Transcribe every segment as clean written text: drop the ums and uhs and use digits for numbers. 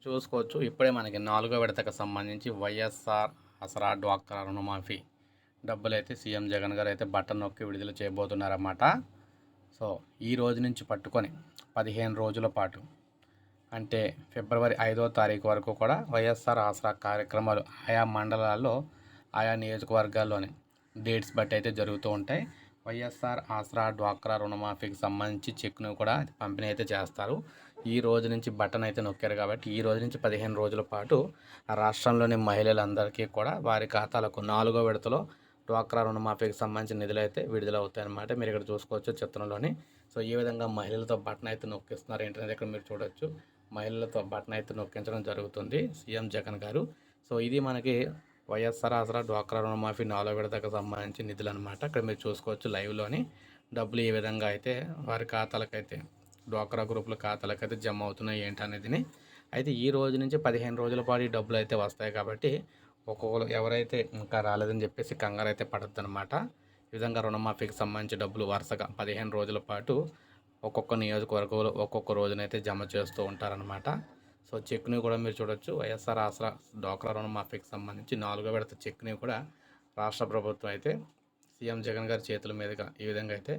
చూసుకోవచ్చు. ఇప్పుడే మనకి నాలుగో విడతకు సంబంధించి వైఎస్ఆర్ ఆసరా డ్వాక్రా రుణమాఫీ డబ్బులైతే సీఎం జగన్ గారు అయితే బటన్ నొక్కి విడుదల చేయబోతున్నారన్నమాట. సో ఈ రోజు నుంచి పట్టుకొని 15 రోజుల పాటు అంటే ఫిబ్రవరి 5వ తారీఖు వరకు కూడా వైఎస్ఆర్ ఆసరా కార్యక్రమాలు ఆయా మండలాల్లో ఆయా నియోజకవర్గాల్లోని డేట్స్ బట్టి అయితే జరుగుతూ ఉంటాయి. వైఎస్ఆర్ ఆసరా డ్వాక్రా రుణమాఫీకి సంబంధించి చెక్ను కూడా పంపిణీ అయితే చేస్తారు. ఈ రోజు నుంచి బటన్ అయితే నొక్కారు కాబట్టి ఈ రోజు నుంచి 15 రోజుల పాటు రాష్ట్రంలోని మహిళలందరికీ కూడా వారి ఖాతాలకు 4వ విడతలో డ్వాక్రా రుణమాఫీకి సంబంధించిన నిధులు అయితే విడుదలవుతాయి అన్నమాట. మీరు ఇక్కడ చూసుకోవచ్చు చిత్రంలోని. సో ఈ విధంగా మహిళలతో బటన్ అయితే నొక్కిస్తున్నారు ఏంటనేది ఇక్కడ మీరు చూడొచ్చు. మహిళలతో బటన్ అయితే నొక్కించడం జరుగుతుంది సీఎం జగన్ గారు. సో ఇది మనకి వైఎస్ఆర్ ఆసరా డ్వాక్రా రుణమాఫీ 4వ విడతకు సంబంధించి నిధులు అనమాట. ఇక్కడ మీరు చూసుకోవచ్చు లైవ్లోని డబ్బులు ఏ విధంగా అయితే వారి ఖాతాలకైతే డ్వాక్రా గ్రూపుల ఖాతాలకైతే జమ అవుతున్నాయి ఏంటనేది. అయితే ఈ రోజు నుంచి 15 రోజుల పాటు ఈ డబ్బులు అయితే వస్తాయి కాబట్టి ఒక్కొక్కరు ఎవరైతే ఇంకా రాలేదని చెప్పేసి కంగారు అయితే పడద్దనమాట. ఈ విధంగా రుణమాఫీకి సంబంధించి డబ్బులు వరుసగా 15 రోజుల పాటు ఒక్కొక్క నియోజకవర్గంలో ఒక్కొక్క రోజునైతే జమ చేస్తూ ఉంటారనమాట. సో చెక్ని కూడా మీరు చూడొచ్చు. వైఎస్ఆర్ ఆసరా డ్వాక్రా రుణమాఫీకి సంబంధించి 4వ విడత చెక్ని కూడా రాష్ట్ర ప్రభుత్వం అయితే సీఎం జగన్ గారి చేతుల మీదుగా ఈ విధంగా అయితే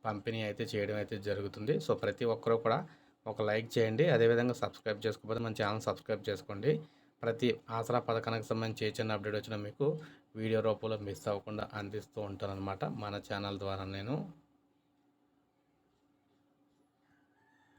పంపిణీ అయితే చేయడం అయితే జరుగుతుంది. సో ప్రతి ఒక్కరూ కూడా ఒక లైక్ చేయండి. అదేవిధంగా సబ్స్క్రైబ్ చేసుకోకపోతే మన ఛానల్ సబ్స్క్రైబ్ చేసుకోండి. ప్రతి ఆసరా పథకానికి సంబంధించి ఏ చిన్న అప్డేట్ వచ్చినా మీకు వీడియో రూపంలో మిస్ అవ్వకుండా అందిస్తూ ఉంటానన్నమాట మన ఛానల్ ద్వారా నేను.